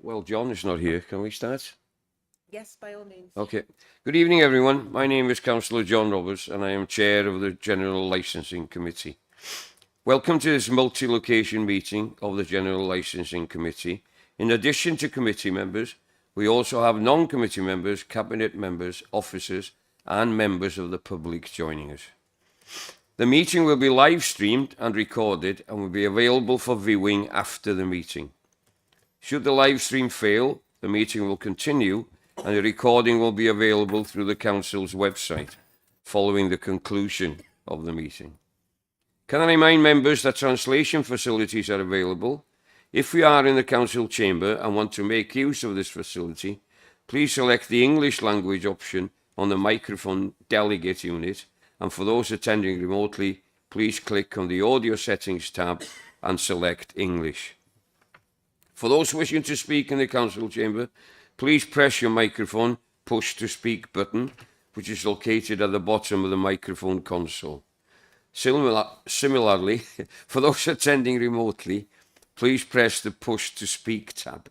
Well, John is not here. Can we start? Yes, by all means. Okay. Good evening, everyone. My name is Councillor John Roberts, and I am Chair of the General Licensing Committee. Welcome to this multi-location meeting of the General Licensing Committee. In addition to committee members, we also have non-committee members, cabinet members, officers, and members of the public joining us. The meeting will be live streamed and recorded and will be available for viewing after the meeting. Should the live stream fail, the meeting will continue and the recording will be available through the Council's website following the conclusion of the meeting. Can I remind members that translation facilities are available? If you are in the Council chamber and want to make use of this facility, please select the English language option on the microphone delegate unit, and for those attending remotely, please click on the audio settings tab and select English. For those wishing to speak in the Council chamber, please press your microphone push to speak button, which is located at the bottom of the microphone console. Similarly, for those attending remotely, please press the push to speak tab.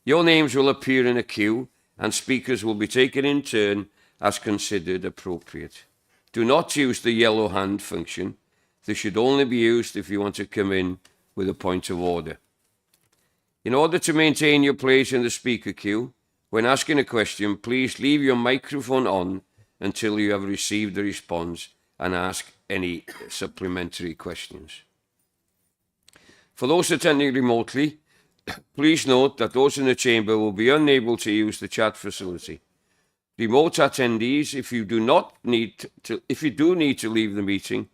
Your names will appear in a queue and speakers will be taken in turn as considered appropriate. Do not use the yellow hand function. This should only be used if you want to come in with a point of order. In order to maintain your place in the speaker queue, when asking a question, please leave your microphone on until you have received a response and ask any supplementary questions. For those attending remotely, please note that those in the chamber will be unable to use the chat facility. Remote attendees, if you do need to leave the meeting,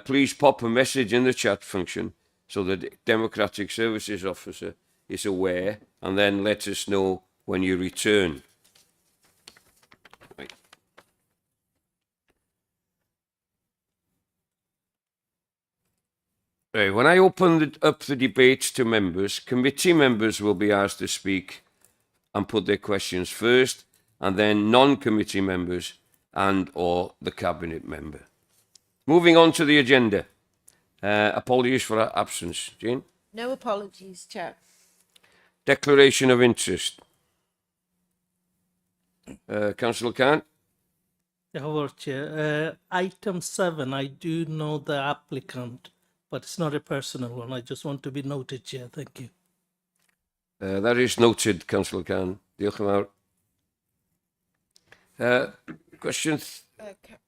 please pop a message in the chat function so that the Democratic Services Officer is aware, and then let us know when you return. Right. Right. When I open up the debates to members, committee members will be asked to speak and put their questions first, and then non-committee members and or the cabinet member. Moving on to the agenda. Apologies for our absence. Jane? No apologies, Chair. Declaration of interest. Councillor Khan? Hello, Chair. Item 7, I do know the applicant, but it's not a personal one. I just want to be noted, Chair. Thank you. That is noted, Councillor Khan. Diolch yn fawr. Questions?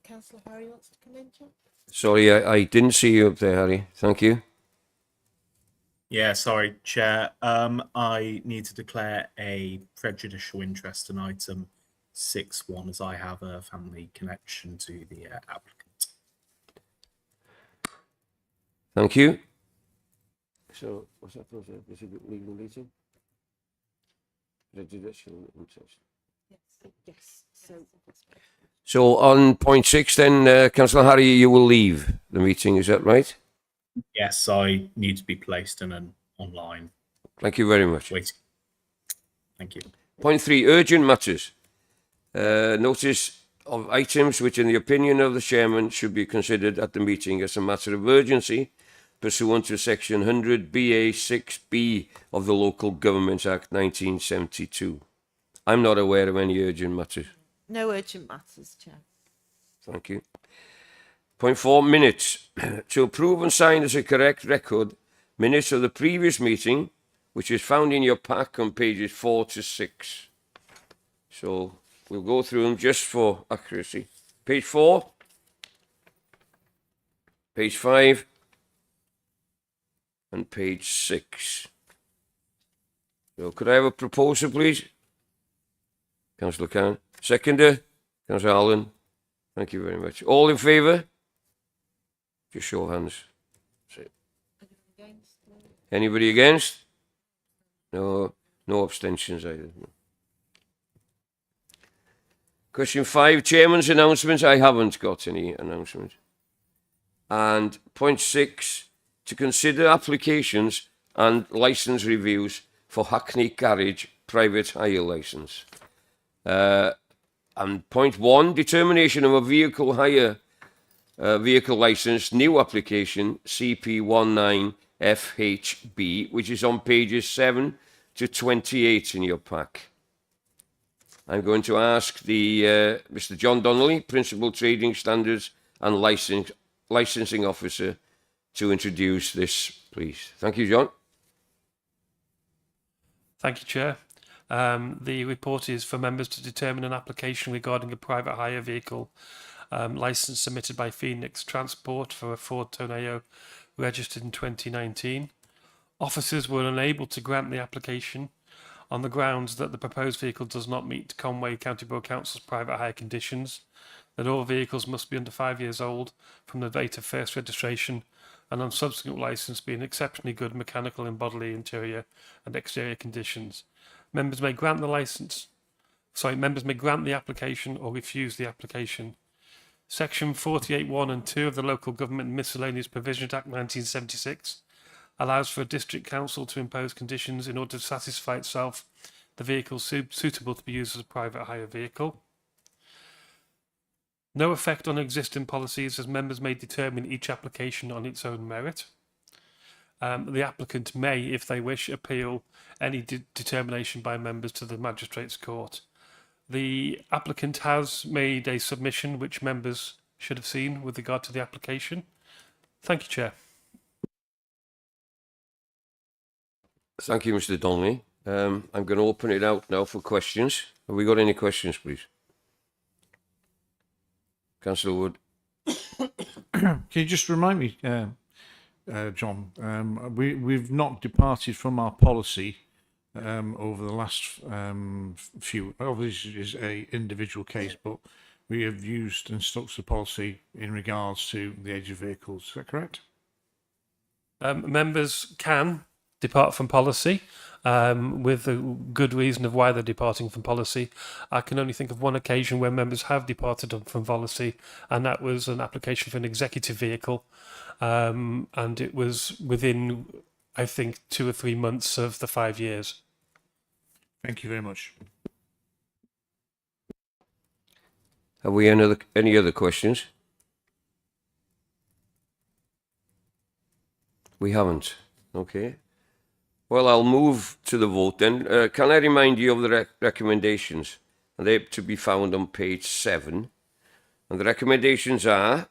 Councillor Harry wants to come in, Chair. Sorry, I didn't see you up there, Harry. Thank you. Yeah, sorry, Chair. I need to declare a prejudicial interest in item 6.1 as I have a family connection to the applicant. Thank you. So, what's that? Is it a legal meeting? Prejudicial interest. Yes. So on point 6 then, Councillor Harry, you will leave the meeting, is that right? Yes, I need to be placed in an online Thank you very much. waiting. Thank you. Point 3, urgent matters. Notice of items which in the opinion of the chairman should be considered at the meeting as a matter of urgency pursuant to section 100 BA 6B of the Local Government Act 1972. I'm not aware of any urgent matters. No urgent matters, Chair. Thank you. Point 4, minutes. To approve and sign as a correct record, minutes of the previous meeting, which is found in your pack on pages 4 to 6. So we'll go through them just for accuracy. Page 4, page 5, and page 6. So could I have a proposal, please? Councillor Khan. Seconder, Councillor Allen. Thank you very much. All in favour? Just show of hands. Anybody against? No abstentions either. Question 5, Chairman's announcements. I haven't got any announcements. And point 6, to consider applications and licence reviews for Hackney Garage private hire licence. And point 1, determination of a vehicle hire vehicle licence, new application CP19FHB, which is on pages 7 to 28 in your pack. I'm going to ask the Mr. John Donnelly, Principal Trading Standards and Licensing Officer, to introduce this, please. Thank you, John. Thank you, Chair. The report is for members to determine an application regarding a private hire vehicle licence submitted by Phoenix Transport for a Ford Tornado registered in 2019. Officers were unable to grant the application on the grounds that the proposed vehicle does not meet Conway County Borough Council's private hire conditions, that all vehicles must be under 5 years old from the date of first registration, and on subsequent licence be in exceptionally good mechanical and bodily interior and exterior conditions. Members may grant the application or refuse the application. Section 48(1) and 2 of the Local Government Miscellaneous Provisions Act 1976 allows for a district council to impose conditions in order to satisfy itself the vehicle suitable to be used as a private hire vehicle. No effect on existing policies, as members may determine each application on its own merit. The applicant may, if they wish, appeal any determination by members to the Magistrates' Court. The applicant has made a submission which members should have seen with regard to the application. Thank you, Chair. Thank you, Mr. Donnelly. I'm going to open it out now for questions. Have we got any questions, please? Councillor Wood. Can you just remind me, John, we've not departed from our policy over the last few, obviously it's an individual case, but we have used and stuck to the policy in regards to the age of vehicles. Is that correct? Members can depart from policy with a good reason of why they're departing from policy. I can only think of one occasion where members have departed from policy, and that was an application for an executive vehicle, and it was within, I think, 2 or 3 months of the 5 years. Thank you very much. Have we any other questions? We haven't. Okay. Well, I'll move to the vote then. Can I remind you of the recommendations? And they're to be found on page 7. And the recommendations are: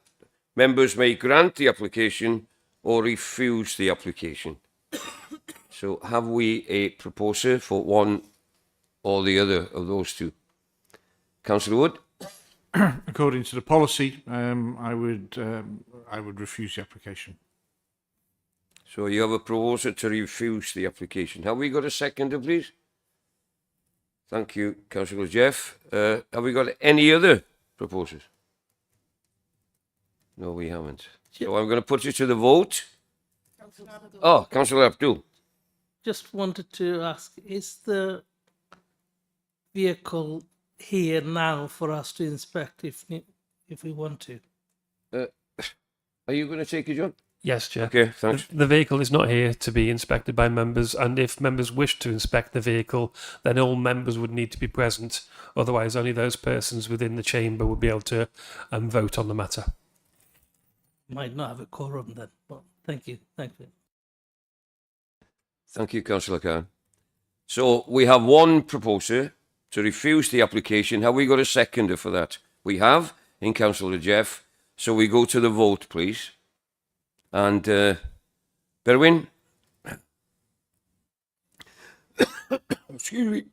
members may grant the application or refuse the application. So have we a proposer for one or the other of those two? Councillor Wood? According to the policy, I would refuse the application. So you have a proposer to refuse the application. Have we got a seconder, please? Thank you, Councillor Jeff. Have we got any other proposers? No, we haven't. So I'm going to put it to the vote. Oh, Councillor Abdul. Just wanted to ask, is the vehicle here now for us to inspect if we want to? Are you going to take it, John? Yes, Chair. Okay, thanks. The vehicle is not here to be inspected by members, and if members wish to inspect the vehicle, then all members would need to be present. Otherwise, only those persons within the chamber would be able to vote on the matter. Might not have a quorum then, but thank you. Thank you. Thank you, Councillor Khan. So we have one proposer to refuse the application. Have we got a seconder for that? We have, in Councillor Jeff. So we go to the vote, please. And Berwyn? Excuse me.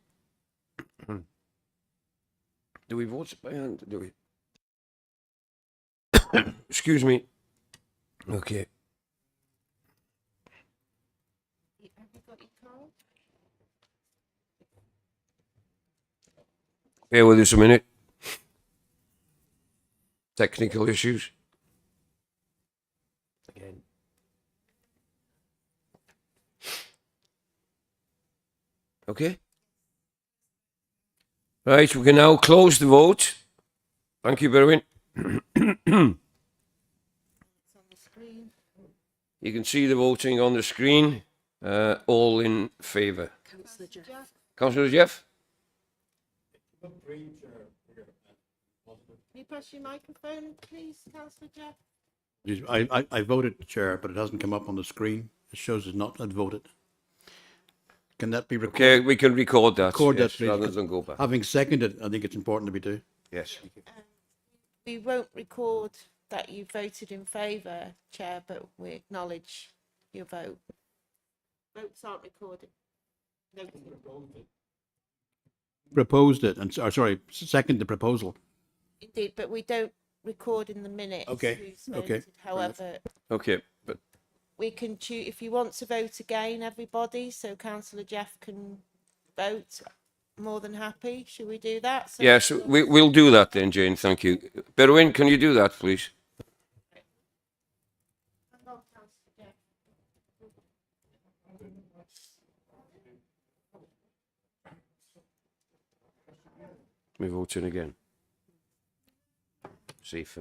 Do we vote by hand? Do we? Excuse me. Okay. Have you got your card? Bear with us a minute. Technical issues. Again. Okay. Right, we can now close the vote. Thank you, Berwyn. It's on the screen. You can see the voting on the screen. All in favour. Councillor Jeff. Councillor Jeff? Can you pass your microphone, please, Councillor Jeff? I voted, Chair, but it hasn't come up on the screen. It shows it's not voted. Can that be recorded? Okay, we can record that. Record that, yes, please, rather 'cause than go back. Having seconded, I think it's important that we do. Yes. We won't record that you voted in favour, Chair, but we acknowledge your vote. Votes aren't recorded. Proposed it, and sorry, second the proposal. Indeed, but we don't record in the minutes. Okay, who's okay, voted. However, Okay, but we can choose, if you want to vote again, everybody, so councillor Jeff can vote, more than happy. Should we do that? So yes, we'll do that then, Jane. Thank you. Berwyn, can you do that, please? Hang on, councillor Jeff. We're voting again. See if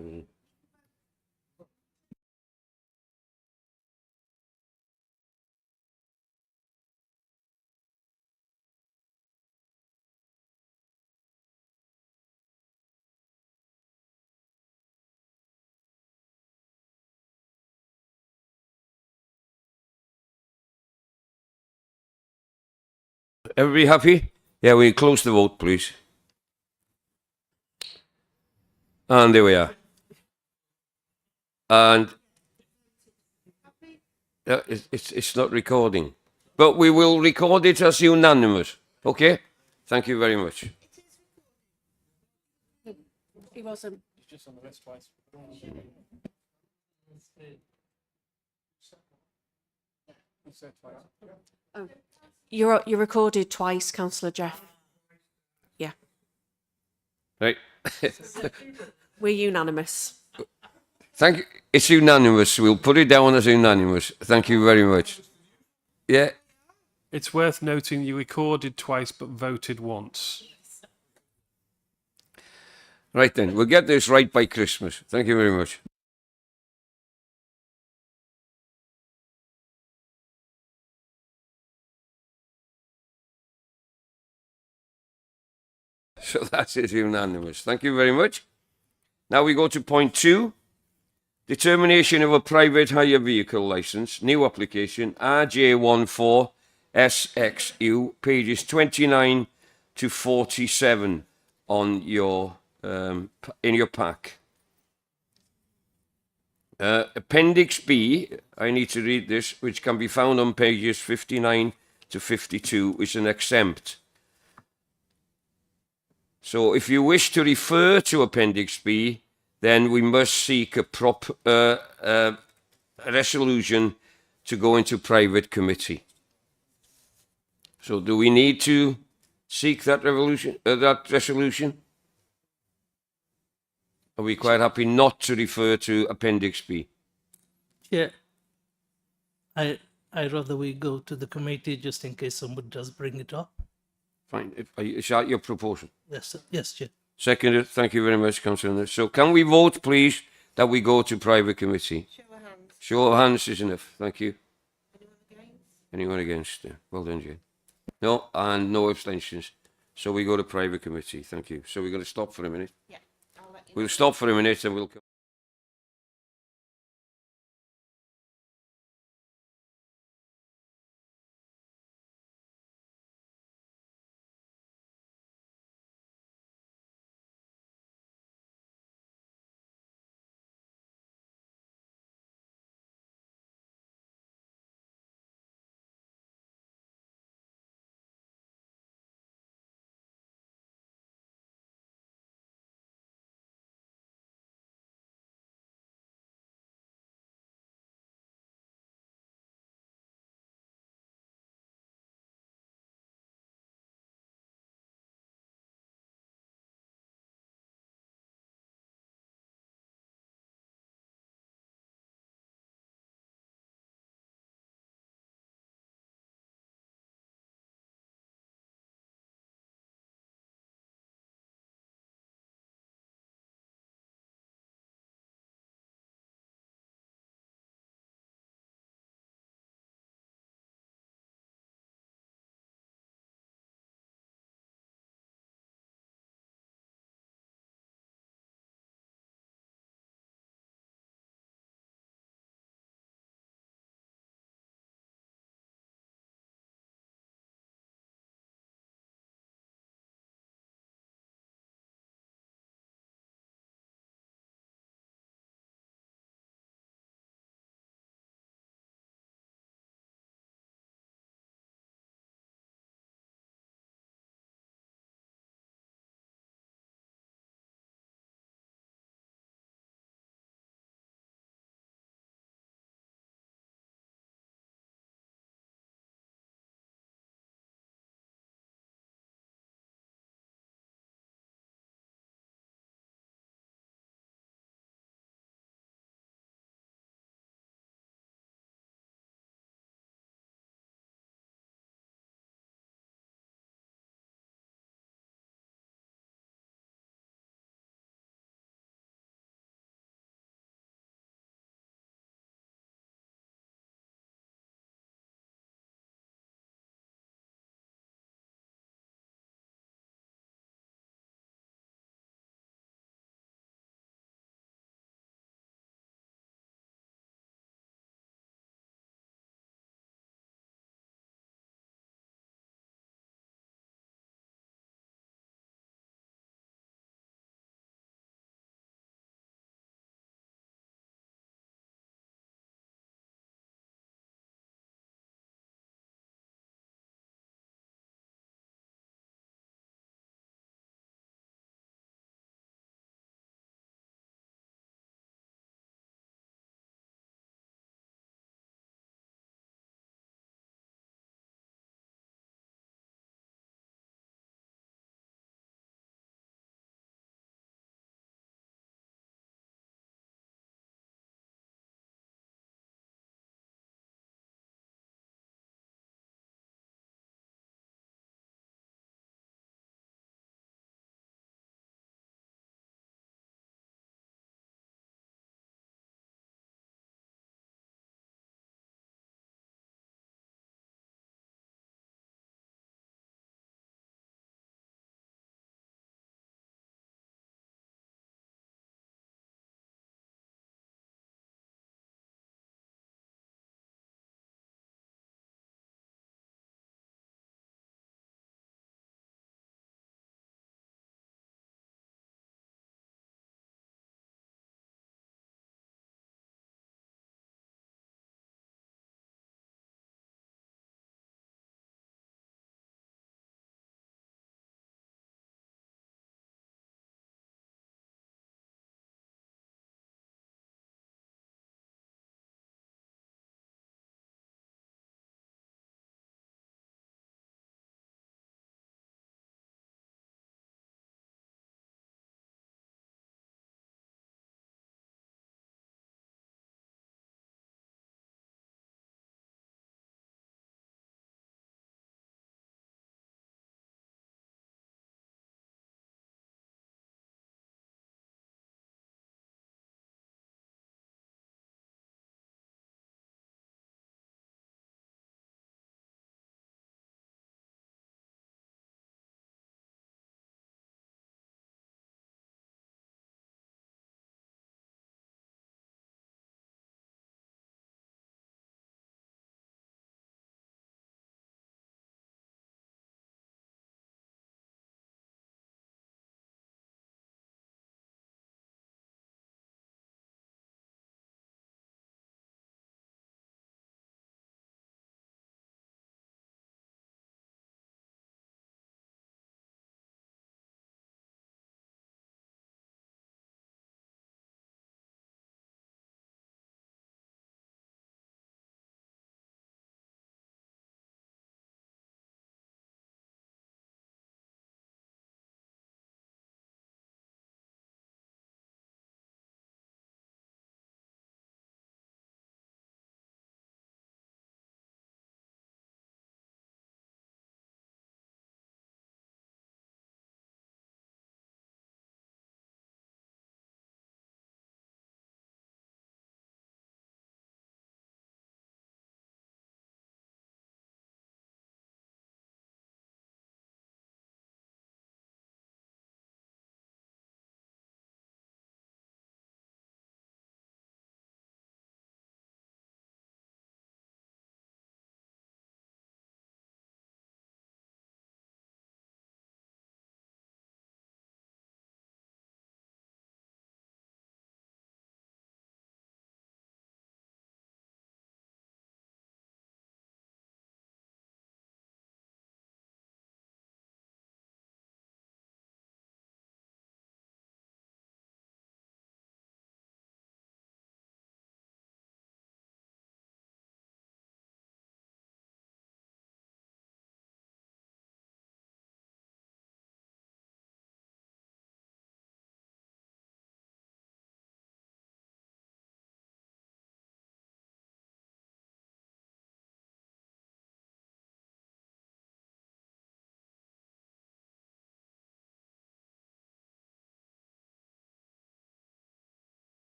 everybody happy? Yeah, we close the vote, please. And there we are. And it's not recording, but we will record it as unanimous. Okay? Thank you very much. He wasn't. Oh, you're recorded twice, Councillor Jeff. Yeah, Right. we're unanimous. Thank you. It's unanimous. We'll put it down as unanimous. Thank you very much. Yeah. It's worth noting you recorded twice but voted once. Right then. We'll get this right by Christmas. Thank you very much. So that is unanimous. Thank you very much. Now we go to point 2. Determination of a private hire vehicle licence. New application RJ14SXU, pages 29 to 47 on your in your pack. Appendix B, I need to read this, which can be found on pages 59 to 52, is an exempt. So if you wish to refer to Appendix B, then we must seek a resolution to go into private committee. So do we need to seek that resolution? Are we quite happy not to refer to Appendix B? Yeah. I'd rather we go to the committee just in case someone does bring it up. Fine. Is that your proposal? Yes, yes, Chair. Seconded. Thank you very much, Councillor. So can we vote, please, that we go to private committee? Show of hands. Show of hands is enough. Thank you. Anyone against? Anyone against? Well done, Jane. No, and no abstentions. So we go to private committee. Thank you. So we're going to stop for a minute. Yeah, I'll let you know. We'll stop for a minute and we'll come.